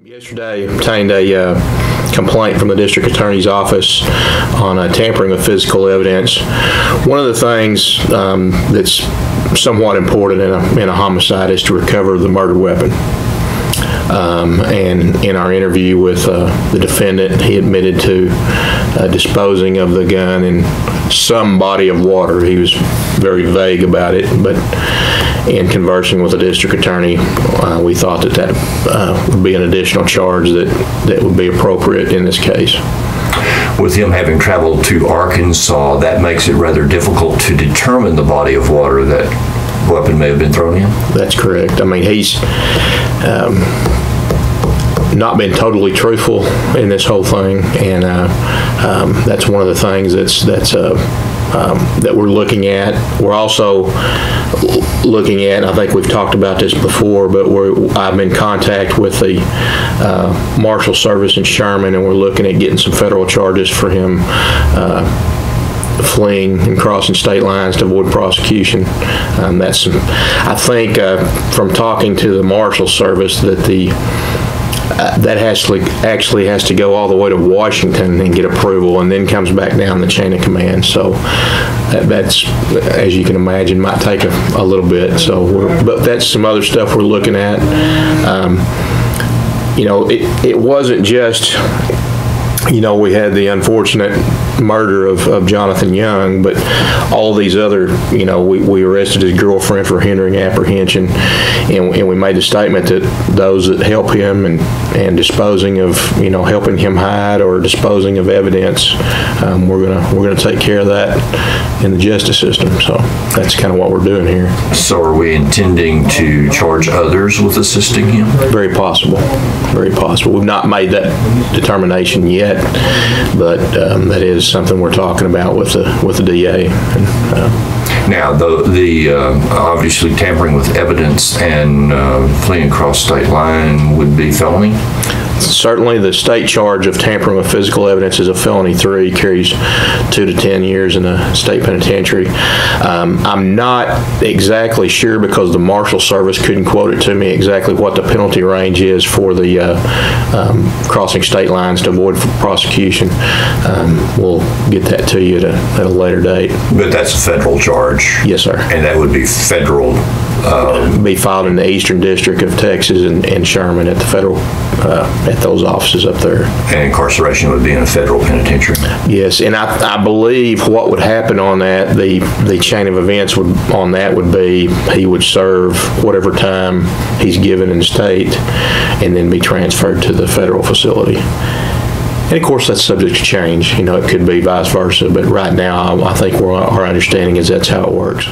Yesterday, obtained a complaint from the district attorney's office on tampering with physical evidence. One of the things that's somewhat important in a homicide is to recover the murder weapon. And in our interview with the defendant, he admitted to disposing of the gun in some body of water. He was very vague about it, but in conversing with the district attorney, we thought that would be an additional charge that would be appropriate in this case. With him having traveled to Arkansas, that makes it rather difficult to determine the body of water that weapon may have been thrown in? That's correct. I mean, he's not been totally truthful in this whole thing, and that's one of the things that we're looking at. We're also looking at, I think we've talked about this before, but I've been in contact with the Marshal Service in Sherman, and we're looking at getting some federal charges for him fleeing and crossing state lines to avoid prosecution. I think from talking to the Marshal Service that actually has to go all the way to Washington and get approval, and then comes back down the chain of command. So that's, as you can imagine, might take a little bit. But that's some other stuff we're looking at. It wasn't just, we had the unfortunate murder of Jonathan Young, but all these other, we arrested his girlfriend for hindering apprehension, and we made the statement that those that help him and disposing of, helping him hide or disposing of evidence, we're gonna take care of that in the justice system. So that's kind of what we're doing here. So are we intending to charge others with assisting him? Very possible. Very possible. We've not made that determination yet, but that is something we're talking about with the DA. Now, the obviously tampering with evidence and fleeing across state line would be felony? Certainly, the state charge of tampering with physical evidence is a felony 3, carries 2 to 10 years in a state penitentiary. I'm not exactly sure, because the Marshal Service couldn't quote it to me exactly what the penalty range is for the crossing state lines to avoid prosecution. We'll get that to you at a later date. But that's a federal charge? Yes, sir. And that would be federal? Be filed in the Eastern District of Texas and Sherman at the federal, at those offices up there. And incarceration would be in a federal penitentiary? Yes, and I believe what would happen on that, the chain of events would be he would serve whatever time he's given in the state and then be transferred to the federal facility. And of course, that's subject to change. It could be vice versa, but right now I think our understanding is that's how it works.